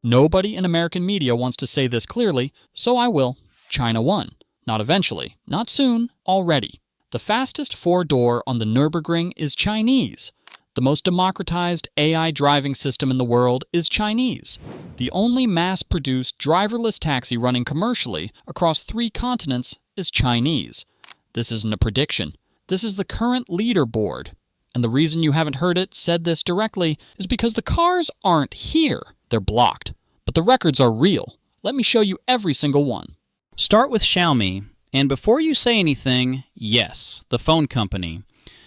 Nobody in American media wants to say this clearly, so I will. China won. Not eventually, not soon, already. The fastest four-door on the Nürburgring is Chinese. The most democratized AI driving system in the world is Chinese. The only mass-produced driverless taxi running commercially across 3 continents is Chinese. This isn't a prediction. This is the current leaderboard. And the reason you haven't heard it said this directly is because the cars aren't here. They're blocked. But the records are real. Let me show you every single one. Start with Xiaomi, and before you say anything, yes, the phone company.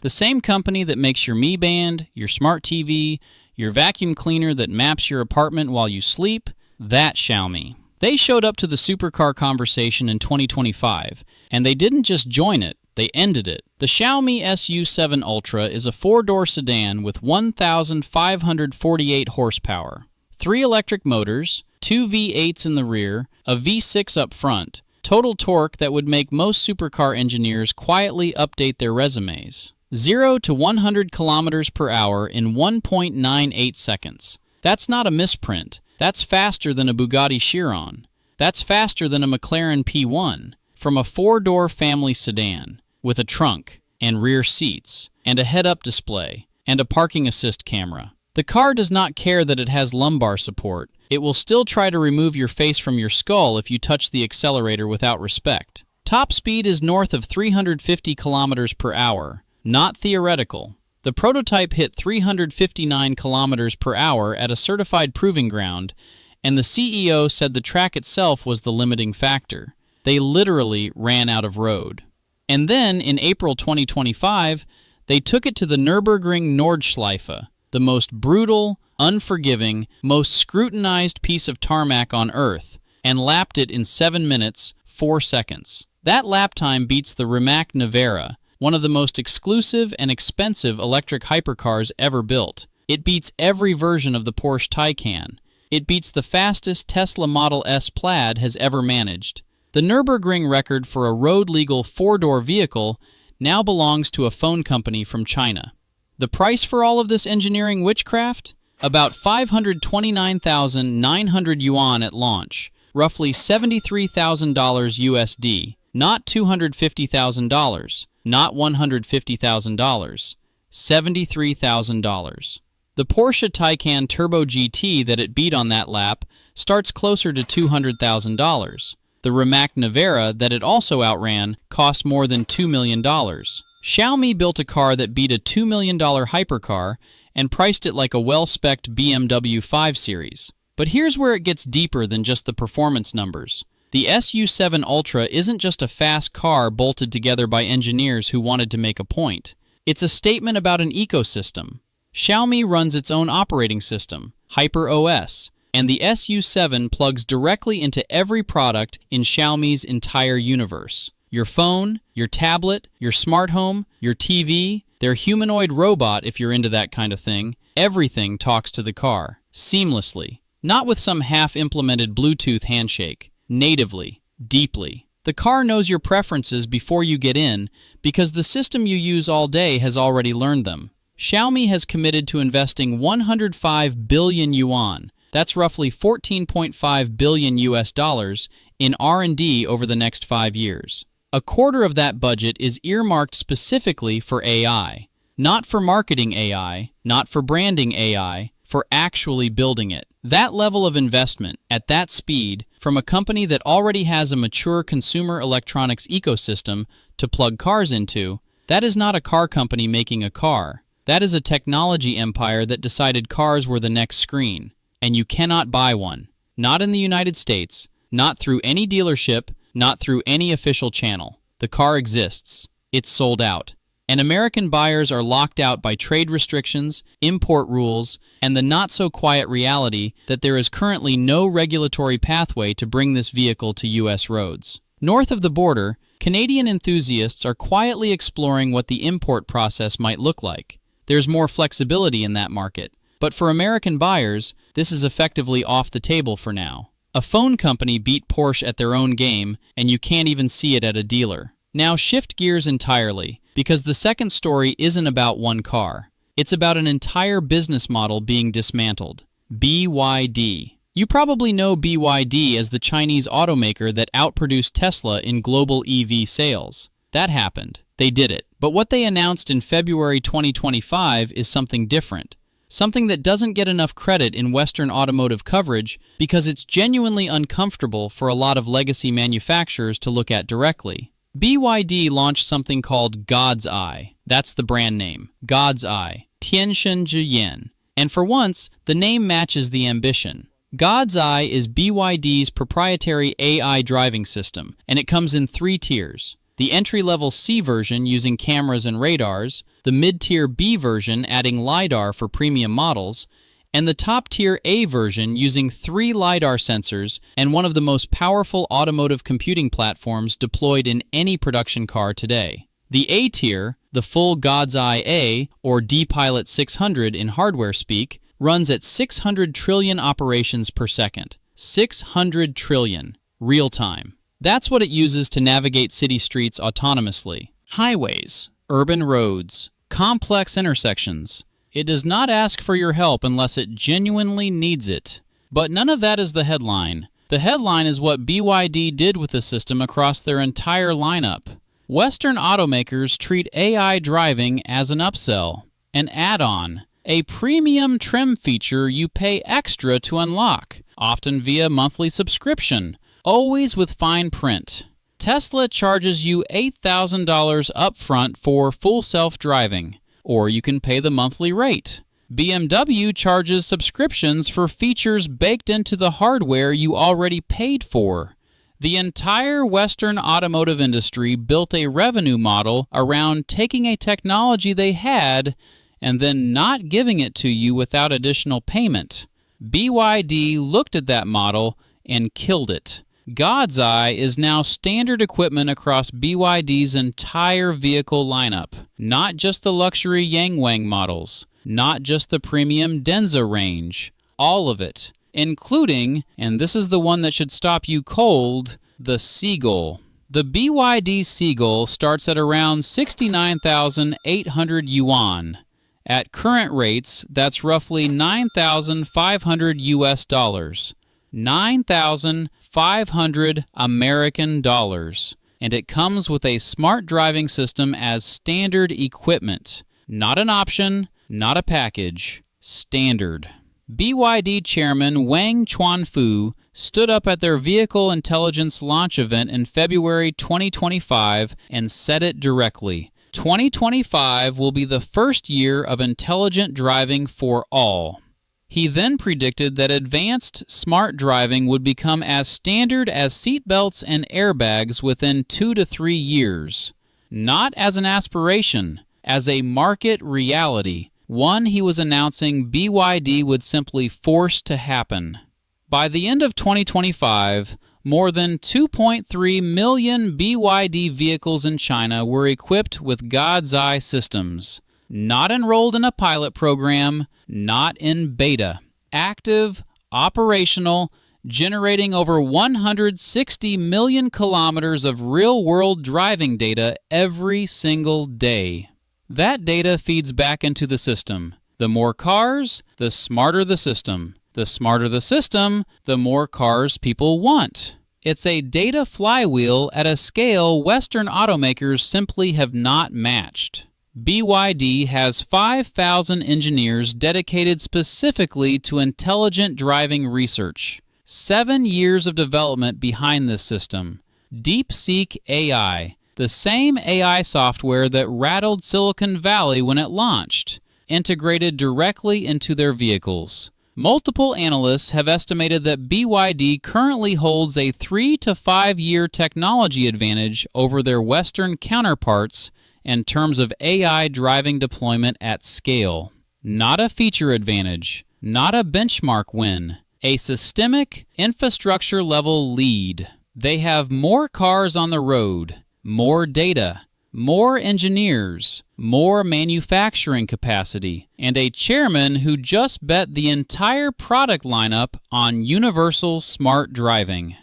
The same company that makes your Mi Band, your smart TV, your vacuum cleaner that maps your apartment while you sleep, that Xiaomi. They showed up to the supercar conversation in 2025, and they didn't just join it, they ended it. The Xiaomi SU7 Ultra is a 4-door sedan with 1,548 horsepower, 3 electric motors, 2 V8s in the rear, a V6 up front, total torque that would make most supercar engineers quietly update their resumes. 0 to 100 kilometers per hour in 1.98 seconds. That's not a misprint. That's faster than a Bugatti Chiron. That's faster than a McLaren P1. From a 4-door family sedan, with a trunk, and rear seats, and a head-up display, and a parking assist camera. The car does not care that it has lumbar support. It will still try to remove your face from your skull if you touch the accelerator without respect. Top speed is north of 350 kilometers per hour. Not theoretical. The prototype hit 359 kilometers per hour at a certified proving ground, and the CEO said the track itself was the limiting factor. They literally ran out of road. And then, in April 2025, they took it to the Nürburgring Nordschleife, the most brutal, unforgiving, most scrutinized piece of tarmac on Earth, and lapped it in 7 minutes, 4 seconds. That lap time beats the Rimac Nevera, one of the most exclusive and expensive electric hypercars ever built. It beats every version of the Porsche Taycan. It beats the fastest Tesla Model S Plaid has ever managed. The Nürburgring record for a road-legal 4-door vehicle now belongs to a phone company from China. The price for all of this engineering witchcraft? About 529,900 yuan at launch, roughly $73,000 USD, not $250,000. Not $150,000, $73,000. The Porsche Taycan Turbo GT that it beat on that lap starts closer to $200,000. The Rimac Nevera that it also outran cost more than $2 million. Xiaomi built a car that beat a $2 million hypercar and priced it like a well-spec'd BMW 5 Series. But here's where it gets deeper than just the performance numbers. The SU7 Ultra isn't just a fast car bolted together by engineers who wanted to make a point. It's a statement about an ecosystem. Xiaomi runs its own operating system, HyperOS, and the SU7 plugs directly into every product in Xiaomi's entire universe. Your phone, your tablet, your smart home, your TV, their humanoid robot if you're into that kind of thing, everything talks to the car, seamlessly, not with some half-implemented Bluetooth handshake. Natively, deeply. The car knows your preferences before you get in because the system you use all day has already learned them. Xiaomi has committed to investing 105 billion yuan, that's roughly 14.5 billion US dollars, in R&D over the next 5 years. A quarter of that budget is earmarked specifically for AI. Not for marketing AI, not for branding AI, for actually building it. That level of investment, at that speed, from a company that already has a mature consumer electronics ecosystem to plug cars into, that is not a car company making a car. That is a technology empire that decided cars were the next screen. And you cannot buy one. Not in the United States, not through any dealership, not through any official channel. The car exists. It's sold out. And American buyers are locked out by trade restrictions, import rules, and the not-so-quiet reality that there is currently no regulatory pathway to bring this vehicle to U.S. roads. North of the border, Canadian enthusiasts are quietly exploring what the import process might look like. There's more flexibility in that market, but for American buyers, this is effectively off the table for now. A phone company beat Porsche at their own game, and you can't even see it at a dealer. Now shift gears entirely, because the second story isn't about one car. It's about an entire business model being dismantled. BYD. You probably know BYD as the Chinese automaker that outproduced Tesla in global EV sales. That happened. They did it. But what they announced in February 2025 is something different. Something that doesn't get enough credit in Western automotive coverage because it's genuinely uncomfortable for a lot of legacy manufacturers to look at directly. BYD launched something called God's Eye. That's the brand name. God's Eye. Tianshan Zhiyan. And for once, the name matches the ambition. God's Eye is BYD's proprietary AI driving system, and it comes in 3 tiers. The entry-level C version using cameras and radars, the mid-tier B version adding LiDAR for premium models, and the top-tier A version using 3 LiDAR sensors and one of the most powerful automotive computing platforms deployed in any production car today. The A tier, the full God's Eye A, or D-Pilot 600 in hardware speak, runs at 600 trillion operations per second. 600 trillion. Real-time. That's what it uses to navigate city streets autonomously. Highways, urban roads, complex intersections. It does not ask for your help unless it genuinely needs it. But none of that is the headline. The headline is what BYD did with the system across their entire lineup. Western automakers treat AI driving as an upsell, an add-on, a premium trim feature you pay extra to unlock, often via monthly subscription, always with fine print. Tesla charges you $8,000 upfront for full self-driving, or you can pay the monthly rate. BMW charges subscriptions for features baked into the hardware you already paid for. The entire Western automotive industry built a revenue model around taking a technology they had and then not giving it to you without additional payment. BYD looked at that model and killed it. God's Eye is now standard equipment across BYD's entire vehicle lineup, not just the luxury Yangwang models, not just the premium Denza range, all of it, including, and this is the one that should stop you cold, the Seagull. The BYD Seagull starts at around 69,800 yuan. At current rates, that's roughly 9,500 US dollars. 9,500 American dollars. And it comes with a smart driving system as standard equipment. Not an option, not a package. Standard. BYD chairman Wang Chuanfu stood up at their Vehicle Intelligence launch event in February 2025 and said it directly. 2025 will be the first year of intelligent driving for all. He then predicted that advanced smart driving would become as standard as seatbelts and airbags within 2 to 3 years. Not as an aspiration, as a market reality, one he was announcing BYD would simply force to happen. By the end of 2025, more than 2.3 million BYD vehicles in China were equipped with God's Eye systems. Not enrolled in a pilot program, not in beta. Active, operational, generating over 160 million kilometers of real-world driving data every single day. That data feeds back into the system. The more cars, the smarter the system. The smarter the system, the more cars people want. It's a data flywheel at a scale Western automakers simply have not matched. BYD has 5,000 engineers dedicated specifically to intelligent driving research. 7 years of development behind this system. DeepSeek AI, the same AI software that rattled Silicon Valley when it launched, integrated directly into their vehicles. Multiple analysts have estimated that BYD currently holds a 3 to 5 year technology advantage over their Western counterparts in terms of AI driving deployment at scale. Not a feature advantage, not a benchmark win, a systemic, infrastructure-level lead. They have more cars on the road, more data, more engineers, more manufacturing capacity, and a chairman who just bet the entire product lineup on universal smart driving.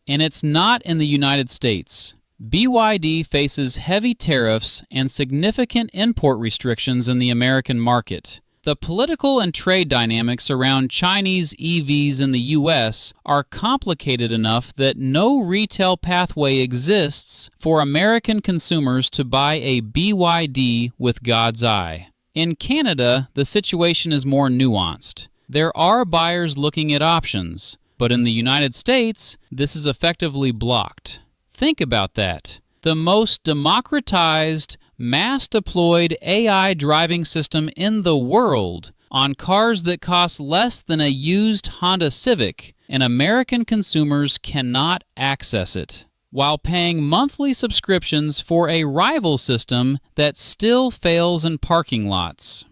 And it's not in the United States. BYD faces heavy tariffs and significant import restrictions in the American market. The political and trade dynamics around Chinese EVs in the US are complicated enough that no retail pathway exists for American consumers to buy a BYD with God's eye. In Canada, the situation is more nuanced. There are buyers looking at options, but in the United States, this is effectively blocked. Think about that. The most democratized, mass-deployed AI driving system in the world on cars that cost less than a used Honda Civic, and American consumers cannot access it, while paying monthly subscriptions for a rival system that still fails in parking lots.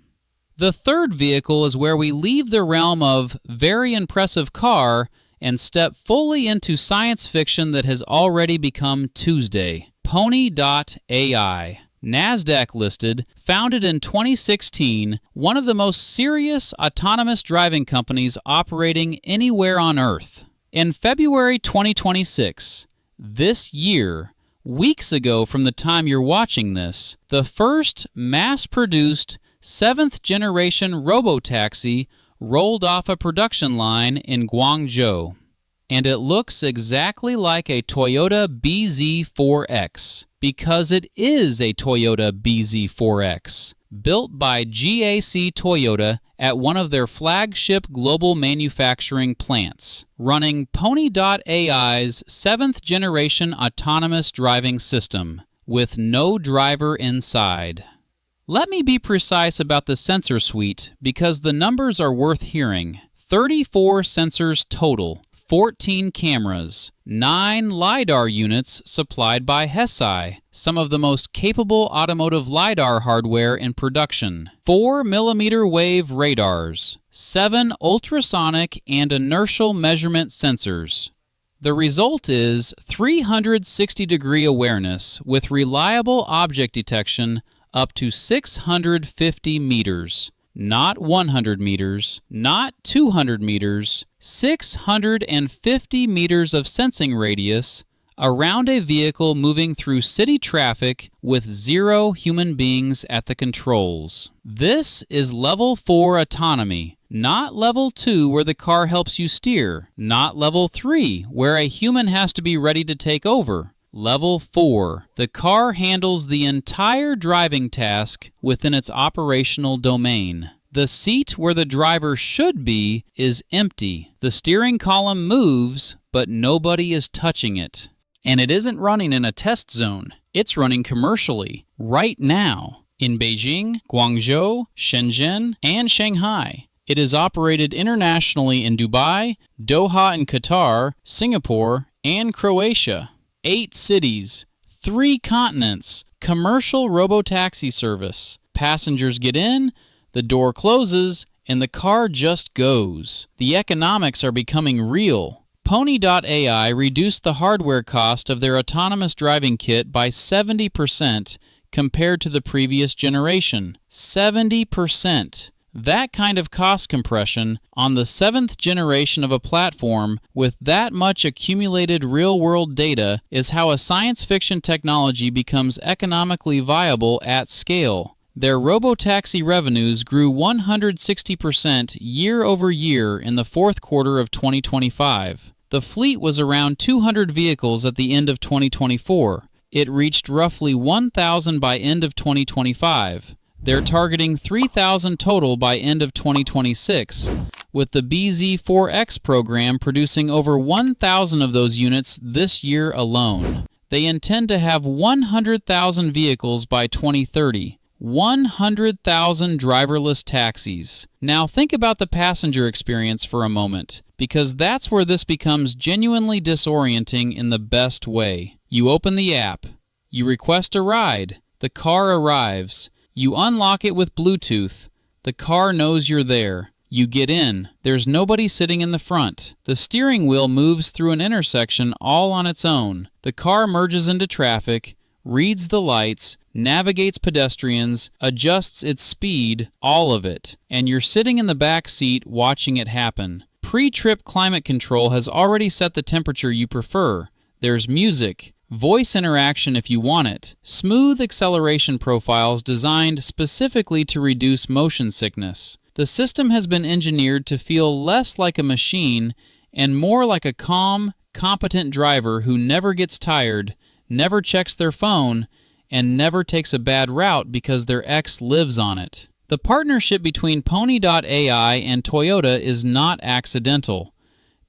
The third vehicle is where we leave the realm of very impressive car and step fully into science fiction that has already become Tuesday. Pony.ai. NASDAQ listed, founded in 2016, one of the most serious autonomous driving companies operating anywhere on Earth. In February 2026, this year, weeks ago from the time you're watching this, the first mass-produced 7th-generation robotaxi rolled off a production line in Guangzhou. And it looks exactly like a Toyota BZ4X, because it is a Toyota BZ4X, built by GAC Toyota at one of their flagship global manufacturing plants, running Pony.ai's 7th-generation autonomous driving system, with no driver inside. Let me be precise about the sensor suite, because the numbers are worth hearing. 34 sensors total. 14 cameras, 9 LiDAR units supplied by Hesai, some of the most capable automotive LiDAR hardware in production, 4 millimeter wave radars, 7 ultrasonic and inertial measurement sensors. The result is 360-degree awareness with reliable object detection up to 650 meters. Not 100 meters, not 200 meters, 650 meters of sensing radius around a vehicle moving through city traffic with 0 human beings at the controls. This is level 4 autonomy, not level 2 where the car helps you steer, not level 3 where a human has to be ready to take over. Level 4. The car handles the entire driving task within its operational domain. The seat where the driver should be is empty. The steering column moves, but nobody is touching it. And it isn't running in a test zone. It's running commercially, right now, in Beijing, Guangzhou, Shenzhen, and Shanghai. It is operated internationally in Dubai, Doha in Qatar, Singapore, and Croatia. 8 cities, 3 continents, commercial robotaxi service. Passengers get in, the door closes, and the car just goes. The economics are becoming real. Pony.ai reduced the hardware cost of their autonomous driving kit by 70% compared to the previous generation. 70%. That kind of cost compression on the 7th generation of a platform with that much accumulated real-world data is how a science fiction technology becomes economically viable at scale. Their robotaxi revenues grew 160% year over year in the fourth quarter of 2025. The fleet was around 200 vehicles at the end of 2024. It reached roughly 1,000 by end of 2025. They're targeting 3,000 total by end of 2026, with the BZ4X program producing over 1,000 of those units this year alone. They intend to have 100,000 vehicles by 2030, 100,000 driverless taxis. Now think about the passenger experience for a moment, because that's where this becomes genuinely disorienting in the best way. You open the app, you request a ride, the car arrives. You unlock it with Bluetooth. The car knows you're there. You get in. There's nobody sitting in the front. The steering wheel moves through an intersection all on its own. The car merges into traffic, reads the lights, navigates pedestrians, adjusts its speed, all of it. And you're sitting in the back seat watching it happen. Pre-trip climate control has already set the temperature you prefer. There's music. Voice interaction if you want it. Smooth acceleration profiles designed specifically to reduce motion sickness. The system has been engineered to feel less like a machine and more like a calm, competent driver who never gets tired, never checks their phone, and never takes a bad route because their ex lives on it. The partnership between Pony.ai and Toyota is not accidental.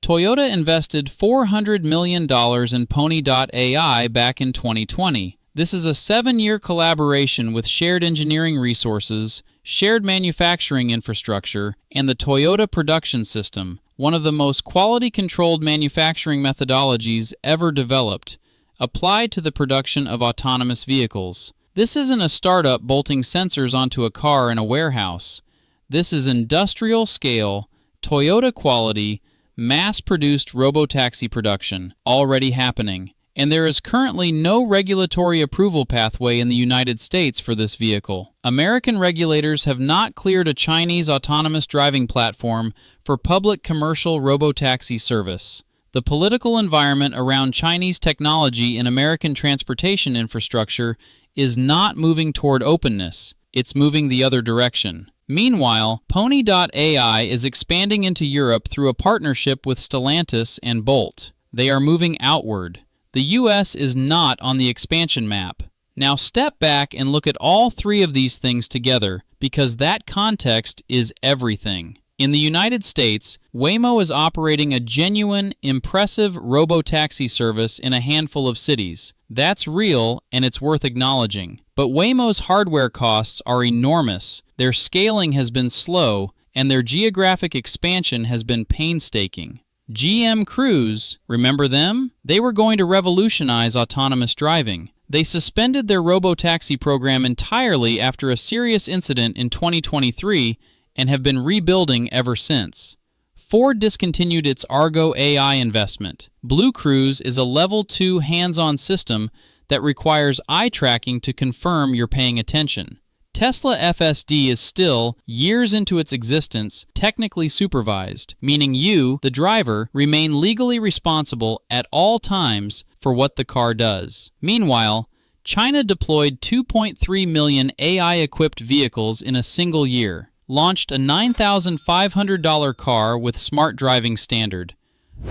Toyota invested $400 million in Pony.ai back in 2020. This is a 7-year collaboration with shared engineering resources, shared manufacturing infrastructure, and the Toyota production system, one of the most quality-controlled manufacturing methodologies ever developed, applied to the production of autonomous vehicles. This isn't a startup bolting sensors onto a car in a warehouse. This is industrial-scale, Toyota-quality, mass-produced robotaxi production, already happening. And there is currently no regulatory approval pathway in the United States for this vehicle. American regulators have not cleared a Chinese autonomous driving platform for public commercial robotaxi service. The political environment around Chinese technology in American transportation infrastructure is not moving toward openness. It's moving the other direction. Meanwhile, Pony.ai is expanding into Europe through a partnership with Stellantis and Bolt. They are moving outward. The U.S. is not on the expansion map. Now step back and look at all three of these things together, because that context is everything. In the United States, Waymo is operating a genuine, impressive robotaxi service in a handful of cities. That's real, and it's worth acknowledging. But Waymo's hardware costs are enormous, their scaling has been slow, and their geographic expansion has been painstaking. GM Cruise, remember them? They were going to revolutionize autonomous driving. They suspended their robotaxi program entirely after a serious incident in 2023 and have been rebuilding ever since. Ford discontinued its Argo AI investment. Blue Cruise is a level 2 hands-on system that requires eye tracking to confirm you're paying attention. Tesla FSD is still, years into its existence, technically supervised, meaning you, the driver, remain legally responsible at all times for what the car does. Meanwhile, China deployed 2.3 million AI-equipped vehicles in a single year, launched a $9,500 car with smart driving standard,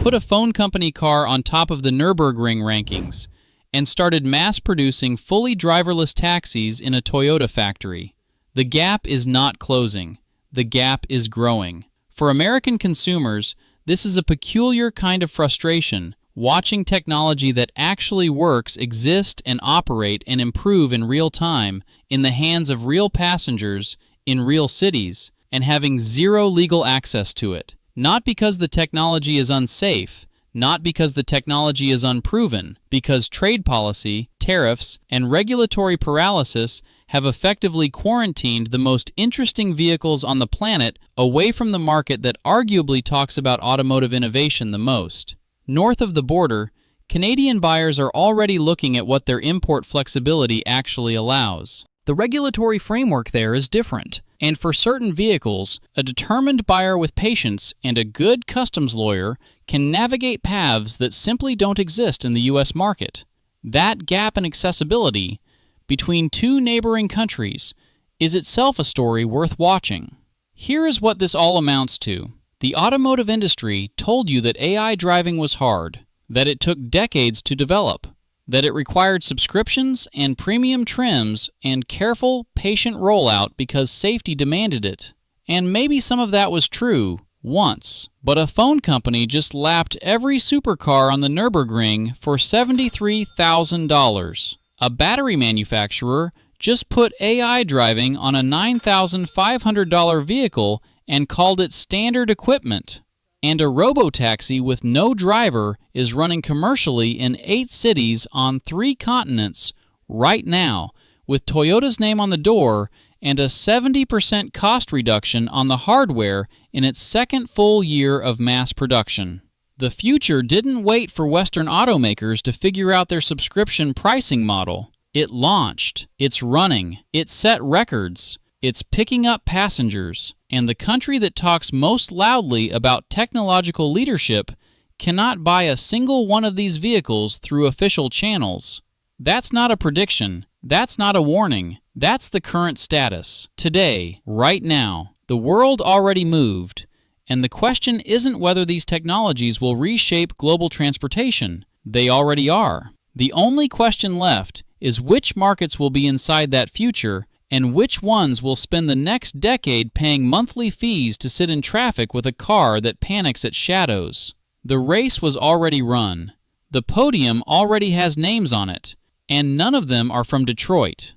put a phone company car on top of the Nürburgring rankings, and started mass-producing fully driverless taxis in a Toyota factory. The gap is not closing. The gap is growing. For American consumers, this is a peculiar kind of frustration, watching technology that actually works exist and operate and improve in real time in the hands of real passengers in real cities and having zero legal access to it. Not because the technology is unsafe, not because the technology is unproven, because trade policy, tariffs, and regulatory paralysis have effectively quarantined the most interesting vehicles on the planet away from the market that arguably talks about automotive innovation the most. North of the border, Canadian buyers are already looking at what their import flexibility actually allows. The regulatory framework there is different, and for certain vehicles, a determined buyer with patience and a good customs lawyer can navigate paths that simply don't exist in the U.S. market. That gap in accessibility between two neighboring countries is itself a story worth watching. Here is what this all amounts to. The automotive industry told you that AI driving was hard, that it took decades to develop, that it required subscriptions and premium trims and careful, patient rollout because safety demanded it. And maybe some of that was true once, but a phone company just lapped every supercar on the Nürburgring for $73,000. A battery manufacturer just put AI driving on a $9,500 vehicle and called it standard equipment. And a robotaxi with no driver is running commercially in 8 cities on 3 continents right now, with Toyota's name on the door and a 70% cost reduction on the hardware in its second full year of mass production. The future didn't wait for Western automakers to figure out their subscription pricing model. It launched, it's running, it set records, it's picking up passengers, and the country that talks most loudly about technological leadership cannot buy a single one of these vehicles through official channels. That's not a prediction. That's not a warning. That's the current status. Today, right now. The world already moved, and the question isn't whether these technologies will reshape global transportation. They already are. The only question left is which markets will be inside that future and which ones will spend the next decade paying monthly fees to sit in traffic with a car that panics at shadows. The race was already run. The podium already has names on it, and none of them are from Detroit.